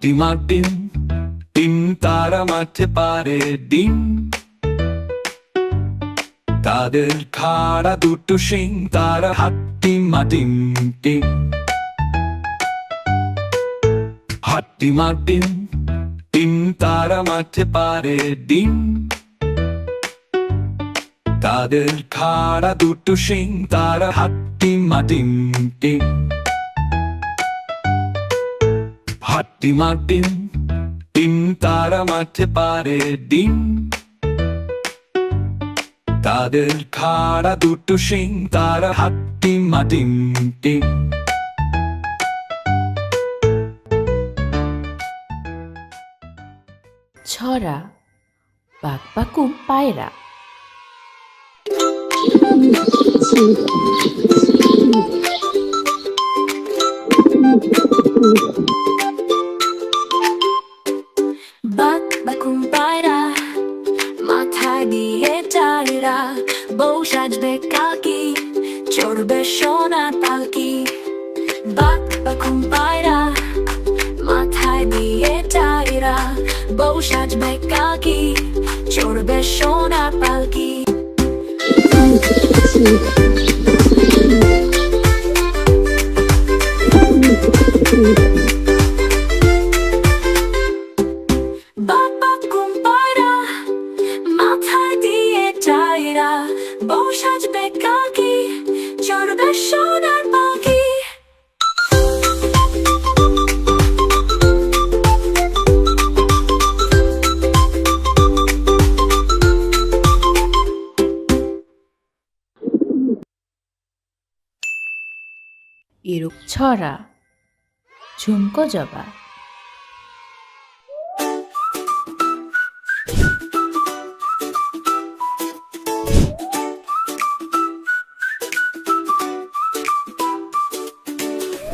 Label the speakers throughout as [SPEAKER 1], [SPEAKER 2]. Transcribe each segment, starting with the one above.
[SPEAKER 1] হাট্টিমা ডিম, ডিম তারা মাঠে পারে ডিম। তাদের খাড়া দুটো শিং, তারা হাট্টিমা ডিম ডিম। হাট্টিমা ডিম, ডিম তারা মাঠে পারে ডিম। তাদের খাড়া দুটো শিং, তারা হাট্টিমা ডিম ডিম। হাট্টিমা ডিম, ডিম তারা মাঠে পারে ডিম। তাদের খাড়া দুটো শিং, তারা হাট্টিমা ডিম ডিম।
[SPEAKER 2] ছড়া বাঘবাকুম পায়রা।
[SPEAKER 3] বাঘবাকুম পায়রা, মাথায় দিয়ে টায়রা, বউ সাজবে কাকি, চড়বে সোনার পালকি। বাঘবাকুম পায়রা, মাথায় দিয়ে টায়রা, বউ সাজবে কাকি, চড়বে সোনার পালকি। বাঘবাকুম পায়রা, মাথায় দিয়ে টায়রা, বউ সাজবে কাকি, চড়বে সোনার পালকি।
[SPEAKER 2] এরূপ ছড়া ঝুমকো জবা।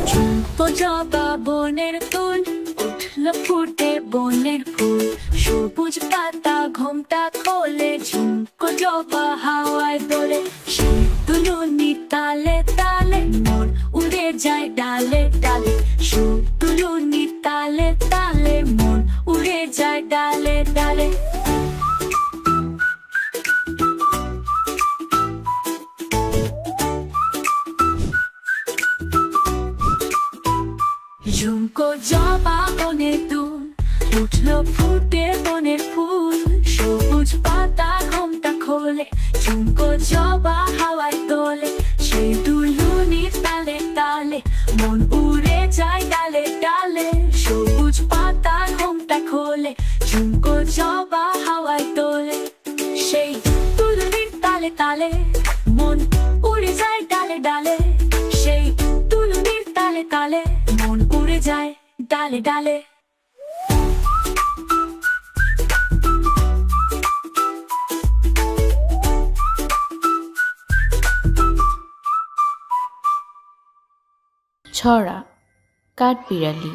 [SPEAKER 3] ঝুমকো জবা বনের তুল, উঠল ফুটে বনের ফুল, সবুজ পাতা ঘোমটা খোলে, ঝুমকো জবা হাওয়ায় দোলে। সেই দুলুনি তালে তালে, মন উড়ে যায় ডালে ডালে। দুলুনি তালে তালে, মন উড়ে যায় ডালে ডালে। ঝুমকো জবা বনের দুল, উঠল ফুটে বনের ফুল, সবুজ পাতা ঘোমটা খোলে, ঝুমকো জবা হাওয়ায় দোলে। সেই দুলুনির তালে তালে, মন উড়ে যায় ডালে ডালে। সবুজ পাতা ঘোমটা খোলে, ঝুমকো জবা হাওয়ায় দোলে। সেই দুলুনির তালে তালে, মন উড়ে যায় ডালে ডালে। সেই দুলুনির তালে তালে, মন উড়ে যায় ডালে ডালে।
[SPEAKER 2] ছড়া কাঠবিড়ালি।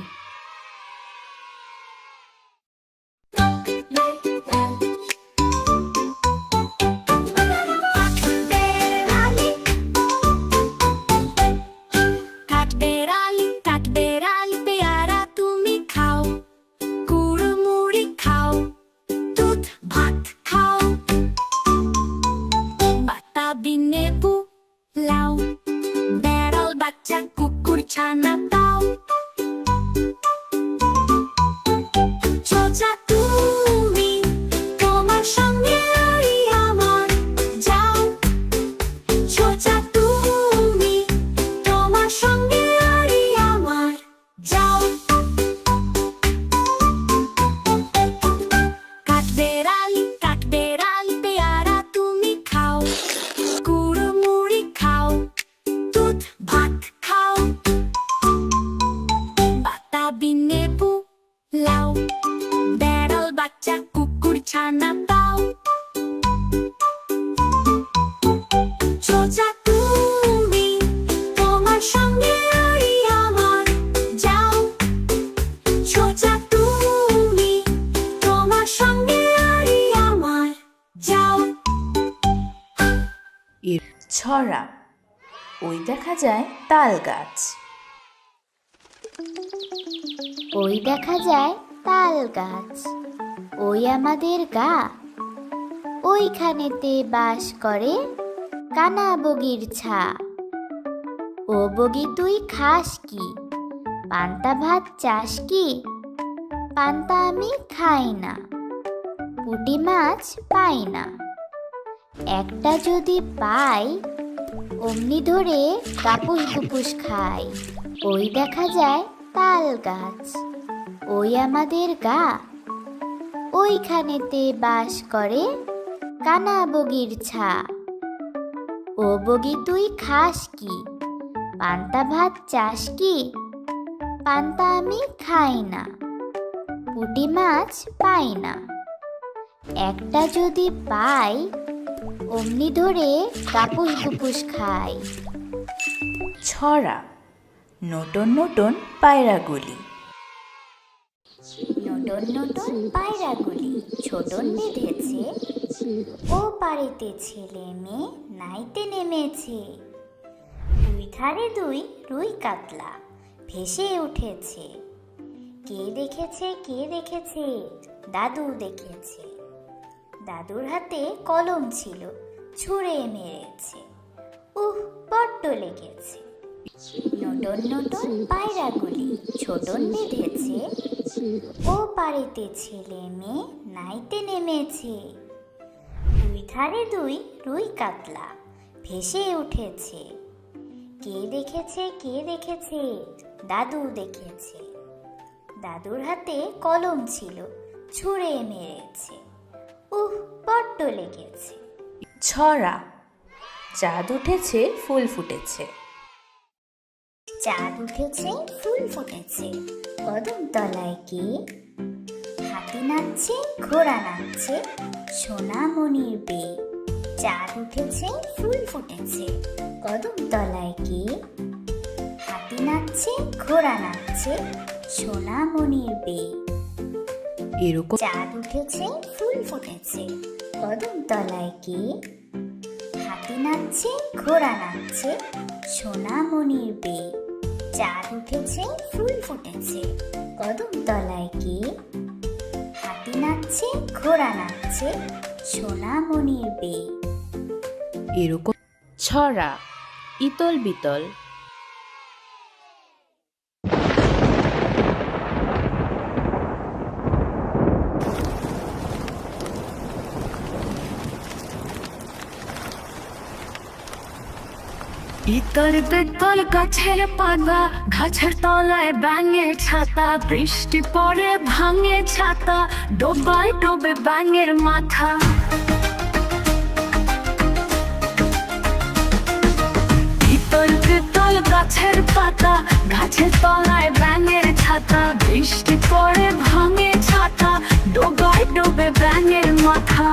[SPEAKER 3] কাঠবেড়ালি কাঠবেড়ালি পেয়ারা তুমি খাও, কুড়মুড়ি খাও, দুধ ভাত খাও, বাতাবি লেবু লাউ, বেড়াল বাচ্চা কুকুর ছানা দাও। সোজা তুমি, তোমার সঙ্গে আরি আমার, যাও। সোজা তুমি, তোমার সঙ্গে আরি আমার, যাও। কাঠবেড়ালি কাঠবেড়ালি পেয়ারা তুমি খাও, কুড়মুড়ি খাও, দুধ ভাত খাও, বাতাবি লেবু লাউ, বেড়াল বাচ্চা কুকুর ছানা দাও। সোজা তুমি, তোমার সঙ্গে আরি আমার, যাও। সোজা তুমি, তোমার সঙ্গে আরি আমার, যাও।
[SPEAKER 2] এর ছড়া ওই দেখা যায় তাল গাছ।
[SPEAKER 4] ওই দেখা যায় তাল গাছ, ওই আমাদের গা, ওইখানেতে বাস করে কানা বগির ছা। ও বগি তুই খাস কি, পান্তা ভাত চাস কি? পান্তা আমি খাই না, পুঁটি মাছ পাই না। একটা যদি পাই, অমনি ধরে কাপুস কুপুস খাই। ওই দেখা যায় তাল গাছ, ওই আমাদের গা, ওইখানেতে বাস করে কানা বগির ছা। ও বগি তুই খাস কি, পান্তা ভাত চাস কি? পান্তা আমি খাই না, পুঁটি মাছ পাই না। একটা যদি পাই, অমনি ধরে কাপুস কুপুস খাই।
[SPEAKER 2] ছড়া নতুন নতুন পায়রাগুলি।
[SPEAKER 4] নতুন নতুন পায়রাগুলি ছোটন বেঁধেছে, ও পাড়িতে ছেলে মেয়ে নাইতে নেমেছে। দুই ধারে দুই রুই কাতলা ভেসে উঠেছে। কে দেখেছে কে দেখেছে? দাদু দেখেছে। দাদুর হাতে কলম ছিল, ছুঁড়ে মেরেছে। বড্ড লেগেছে। নতুন নতুন পায়রাগুলি ছোটন বেঁধেছে, ও পাড়িতে ছেলে মেয়ে নাইতে নেমেছে। দুই ধারে দুই রুই কাতলা ভেসে উঠেছে। কে দেখেছে কে দেখেছে? দাদু দেখেছে। দাদুর হাতে কলম ছিল, ছুঁড়ে মেরেছে। বড্ড লেগেছে।
[SPEAKER 2] ছড়া চাঁদ উঠেছে ফুল ফুটেছে।
[SPEAKER 4] চাঁদ উঠেছে ফুল ফুটেছে, কদম তলায় কে? হাতি নাচছে ঘোড়া নাচছে, সোনামণির বে। চাঁদ উঠেছে ফুল ফুটেছে, কদম তলায় কে? হাতি নাচছে ঘোড়া নাচছে, সোনামণির বে।
[SPEAKER 2] এরকম
[SPEAKER 4] চাঁদ উঠেছে ফুল ফুটেছে, কদম তলায় কে? হাতি নাচছে ঘোড়া নাচছে, সোনামণির বে। চাঁদ উঠেছে ফুল ফুটেছে, কদম তলায় কে? হাতি নাচছে ঘোড়া নাচছে, সোনামণির বে।
[SPEAKER 2] এরকম ছড়া ইতল বিতল।
[SPEAKER 3] ইতল বিতল গাছের পাতা, গাছের তলায় ব্যাঙের ছাতা। বৃষ্টি পড়ে ভাঙে ছাতা, ডোবায় ডোবে ব্যাঙের মাথা। ইতল বিতল গাছের পাতা, গাছের তলায় ব্যাঙের ছাতা। বৃষ্টি পড়ে ভাঙে ছাতা, ডোবায় ডোবে ব্যাঙের মাথা।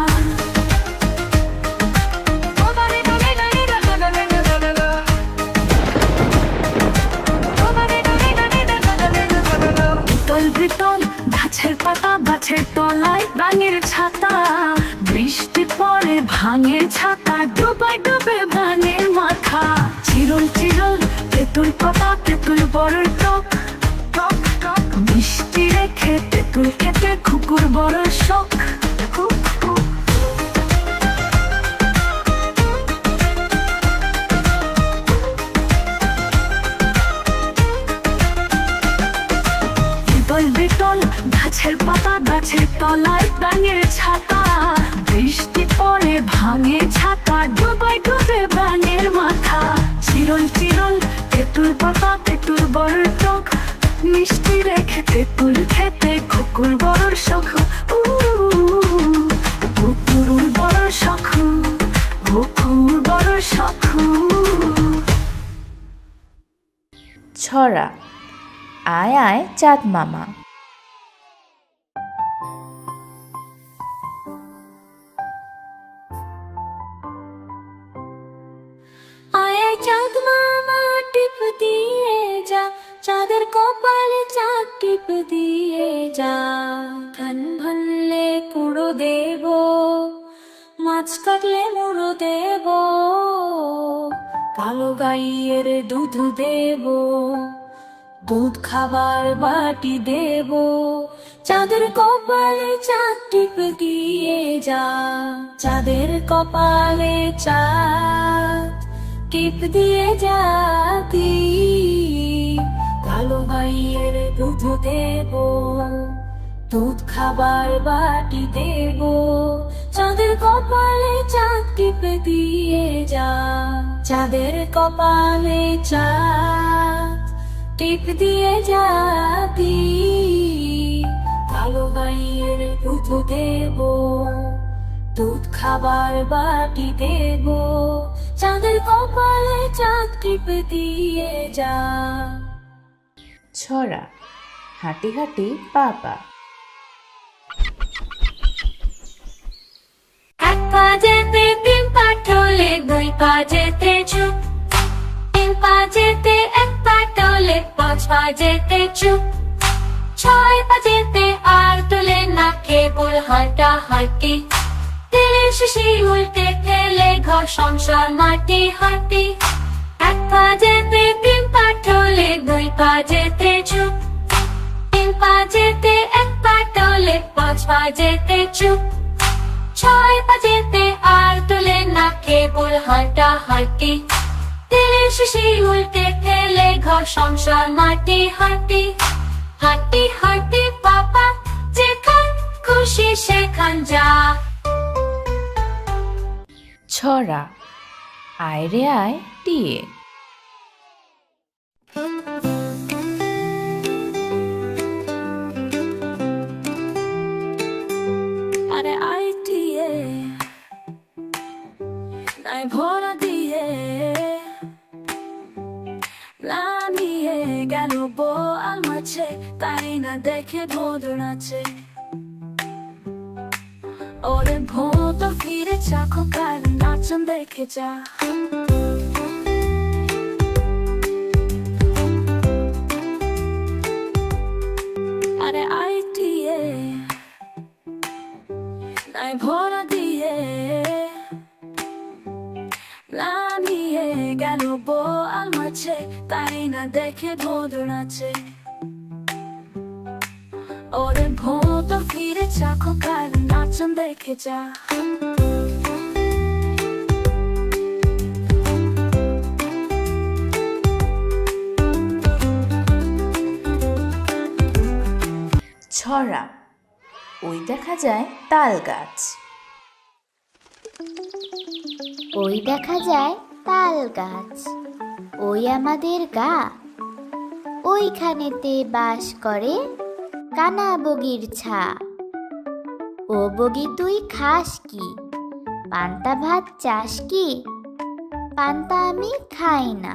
[SPEAKER 3] বিতল গাছের পাতা, গাছের তলায় ব্যাঙের ছাতা। বৃষ্টি পড়ে ভাঙে ছাতা, ডোবায় ডোবে ব্যাঙের মাথা। চিরল চিরল তেঁতুল পাতা, তেঁতুল বড় টক টক টক। মিষ্টি রেখে তেঁতুল খেতে কুকুর বড় শখ। বিতল গাছের পাতা, গাছের তলায় ব্যাঙের ছাতা। বৃষ্টি পড়ে ভাঙে ছাতা, ডোবায় ডোবে ব্যাঙের মাথা। চিরল চিরল তেঁতুল পাতা, তেঁতুল বড় টক। মিষ্টি রেখে তেঁতুল খেতে কুকুর বড় শখ। কুকুর বড় শখ, কুকুর বড় শখ।
[SPEAKER 2] ছড়া আয় আয় চাঁদ মামা।
[SPEAKER 3] আয় চাঁদ মামা টিপ দিয়ে যা, চাঁদের কপালে চাঁদ টিপ দিয়ে যা। ধান ভানলে কুড়ো দেব, মাছ কাটলে মুড়ো দেব। কালো গাইয়ের দুধ দেব, দুধ খাবার বাটি দেব, চাঁদের কপালে চাঁদ টিপে দিয়ে যা, চাঁদের কপালে চাঁদ টিপ দিয়ে যাতি, কালো ভাইয়ের দুধ দেব, দুধ খাবার বাটি দেব, চাঁদের কপালে চাঁদ টিপে দিয়ে যা, চাঁদের কপালে চাঁদ টিপ দিয়ে যাতি, কালো ভাইয়ের দুধ দেব, দুধ খাবার বাটি দেব, চাঁদের কপালে চাঁদ টিপে দিয়ে যা।
[SPEAKER 2] ছড়া হাঁটি হাঁটি পাপা।
[SPEAKER 3] এক পা যেতে তিন পা টোলে, দুই পা যেতে চুপ, তিন পা যেতে এক পা টোলে, পাঁচ পা যেতে চুপ, ছয় পা যেতে আর টোলে না, কেবল হাঁটা হাঁটি, তেলের শিশি উল্টে ফেলে ঘর সংসার মাটি হাঁটি। এক পা যেতে তিন পা টোলে, দুই পা যেতে চুপ, তিন পা যেতে এক পা টোলে, পাঁচ পা যেতে চুপ, ছয় পা যেতে আর তোলে না, কেবল হাঁটা হাঁটি, তেলের শিশি উল্টে ফেলে ঘর সংসার মাটি হাঁটি। হাঁটি হাঁটি পাপা, যেখান খুশি সেখান যা।
[SPEAKER 2] ছড়া আয় রে আয় টিয়ে।
[SPEAKER 3] আরে আইটিয়ে নাই ভরা দিয়ে, নামিয়ে গেল বোয়াল মাছে, তাই না দেখে ভোদর নাচে। ওরে ভোদর ফিরে চাখো কার নাচন দেখে যা। আরে আইটিয়ে নাই ভরা দিয়ে, নামিয়ে গেল বোয়াল মাছে, তাই না দেখে ভোদর নাচে। ওরে ভোদর ফিরে চাখো কার নাচন দেখে যা।
[SPEAKER 2] ছড়া ওই দেখা যায় তাল গাছ।
[SPEAKER 4] ওই দেখা যায় তাল গাছ, ওই আমাদের গা, ওইখানেতে বাস করে কানা বগির ছা। ও বগি তুই খাস কি, পান্তা ভাত চাস কি, পান্তা আমি খাই না,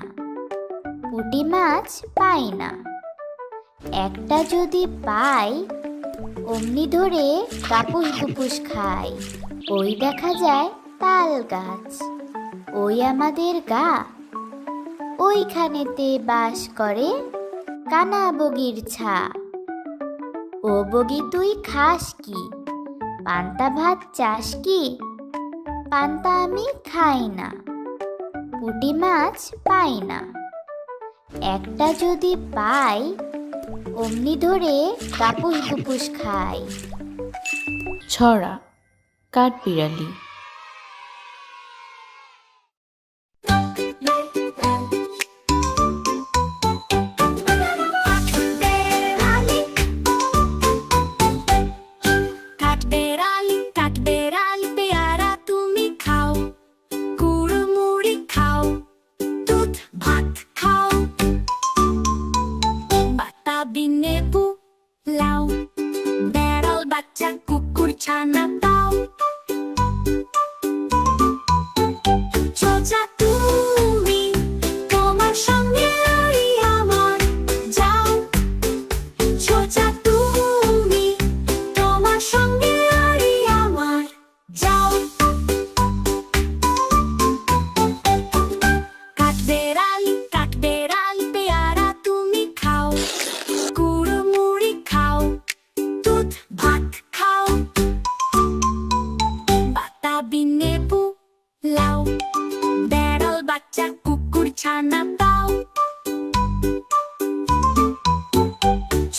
[SPEAKER 4] পুঁটি মাছ পাই না, একটা যদি পাই অমনি ধরে কাপুস কুপুস খাই। ওই দেখা যায় তাল গাছ, ওই আমাদের গা, ওইখানেতে বাস করে কানা বগির ছা। ও বগি তুই খাস কি, পান্তা ভাত চাস কি, পান্তা আমি খাই না, পুঁটি মাছ পাই না, একটা যদি পাই অমনি ধরে কাপুস কুপুস খাই।
[SPEAKER 2] ছড়া কাঠবিড়ালি।
[SPEAKER 3] কাঠবেড়ালি কাঠবেড়ালি পেয়ারা তুমি খাও, গুড় মুড়ি খাও, দুধ ভাত খাও, বাতাবি লেবু লাউ, বেড়াল বাচ্চা কুকুর ছানা দাও। সোজা তুমি তোমার সঙ্গে আই আমার যাও, সোজা তুমি তোমার সঙ্গে আই আমার যাও। কাঠবেড়ালি কাঠবেড়ালি পেয়ারা তুমি খাও, গুড় মুড়ি খাও, দুধ ভাত খাও,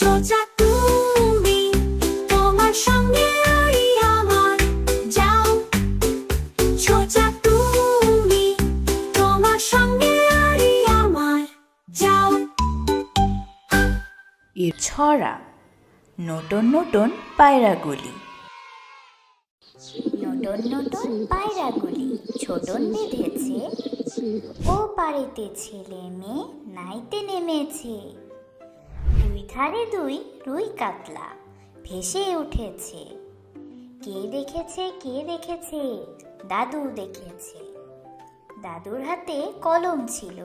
[SPEAKER 3] সোজা তুমি তোমার সঙ্গে আরি আমার যাও সোজা তুমি তোমার সঙ্গে আরি আমার যাও
[SPEAKER 2] ছড়া নতুন নতুন পায়রাগুলি।
[SPEAKER 4] নতুন নতুন পায়রাগুলি ছোটন বেঁধেছে, ও পাড়েতে ছেলে মেয়ে নাইতে নেমেছে। দুই ধারে দুই রুই কাতলা ভেসে উঠেছে। কে দেখেছে কে দেখেছে? দাদু দেখেছে। দাদুর হাতে কলম ছিল,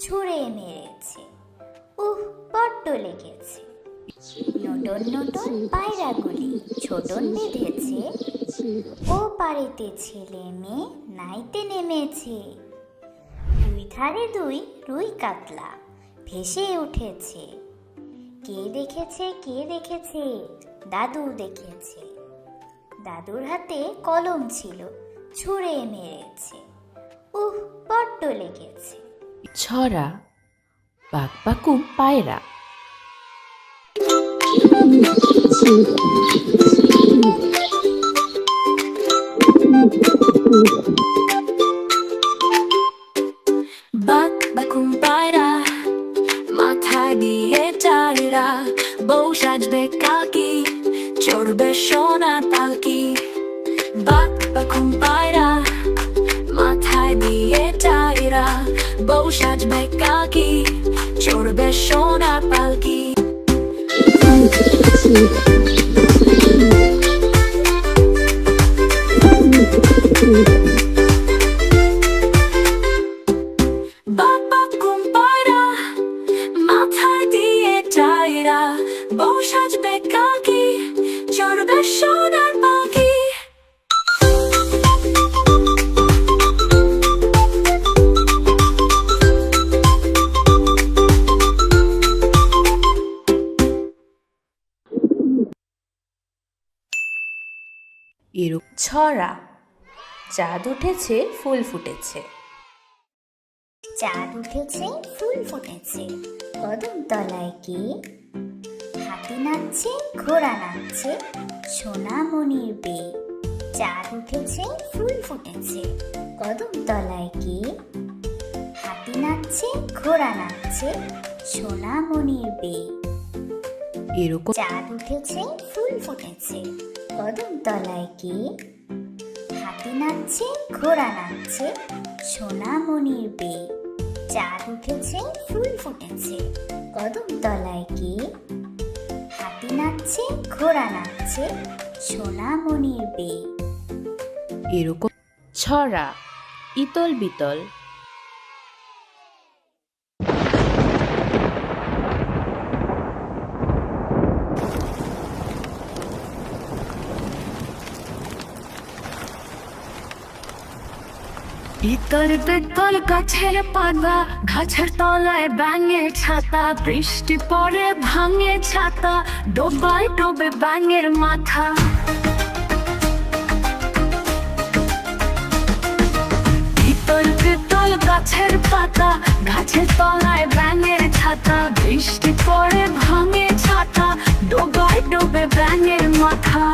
[SPEAKER 4] ছুঁড়ে মেরেছে। বড্ড লেগেছে। নতুন নতুন পায়রাগুলি ছোটন বেঁধেছে, ও পাড়েতে ছেলে মেয়ে নাইতে নেমেছে। দুই ধারে দুই রুই কাতলা ভেসে উঠেছে। কে দেখেছে কে দেখেছে? দাদু দেখেছে। দাদুর হাতে কলম ছিল, ছুঁড়ে মেরেছে। বড্ড লেগেছে।
[SPEAKER 2] ছড়া বাঘপাকুম পায়রা।
[SPEAKER 3] বাক বাকুম পায়রা মাথায় দিয়ে টায়রা, বউ সাজবে কাকি, চড়বে সোনার পালকি। বাক বাকুম পায়রা মাথায় দিয়ে টায়রা, বউ সাজবে কাকি, চড়বে সোনার পালকি। বাক বাকুম পায়রা মাথায় দিয়ে টায়রা, বউ সাজবে কাকি, চড়বে সোনার পালকি।
[SPEAKER 2] ছড়া চাঁদ উঠেছে ফুল ফুটেছে।
[SPEAKER 4] চাঁদ উঠেছে ফুল ফুটেছে, কদম তলায় কে? হাতি নাচছে ঘোড়া নাচছে, সোনামণির বে। চাঁদ উঠেছে ফুল ফুটেছে, কদম তলায় কে? হাতি নাচছে ঘোড়া নাচছে, সোনামণির বে।
[SPEAKER 2] এরকম
[SPEAKER 4] চাঁদ উঠেছে ফুল ফুটেছে, কদম তলায় কে? হাতি নাচছে ঘোড়া নাচছে, সোনামণির বে। চাঁদ উঠেছে ফুল ফুটেছে, কদম তলায় কে? হাতি নাচছে ঘোড়া নাচছে, সোনামণির বে।
[SPEAKER 2] এরকম ছড়া ইতল বিতল।
[SPEAKER 3] ইতল বিতল গাছের পাতা, গাছের তলায় ব্যাঙের ছাতা, বৃষ্টি পড়ে ভাঙে ছাতা, ডোবায় ডোবে ব্যাঙের মাথা। ইতল বিতল গাছের পাতা, গাছের তলায় ব্যাঙের ছাতা, বৃষ্টি পড়ে ভাঙে ছাতা, ডোবায় ডোবে ব্যাঙের মাথা।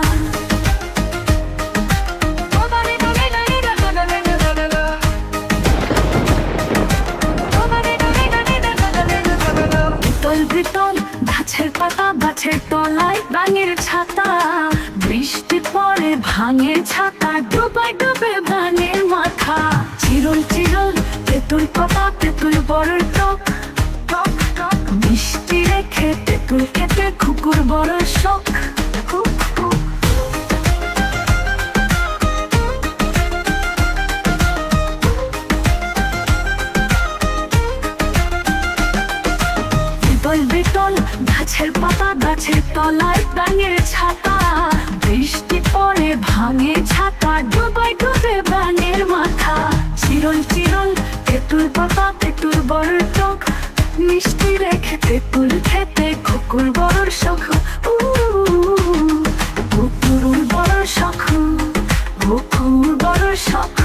[SPEAKER 3] বিতল গাছের পাতা, গাছের তলায় ব্যাঙের ছাতা, বৃষ্টি পড়ে ভাঙে ছাতা, ডুবাই ডুবে ব্যাঙের মাথা। চিরল চিরল তেঁতুল পাতা, তেঁতুল বড় টক, মিষ্টি রেখে তেঁতুল খেতে কুকুর বড় শখ। বিতল গাছের পাতা, গাছের তলায় ব্যাঙের ছাতা, বৃষ্টি পড়ে ভাঙে ছাতা, ডুবাই ডুবে ব্যাঙের মাথা। চিরল চিরল তেঁতুল পাতা, তেঁতুল বড় টক, মিষ্টি রেখে তেঁতুল খেতে কুকুর বড় শখ। কুকুর বড় শখ, কুকুর বড় শখ।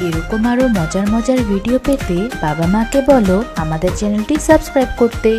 [SPEAKER 2] এরকম আরও মজার মজার ভিডিও পেতে বাবা মাকে বলো আমাদের চ্যানেলটি সাবস্ক্রাইব করতে।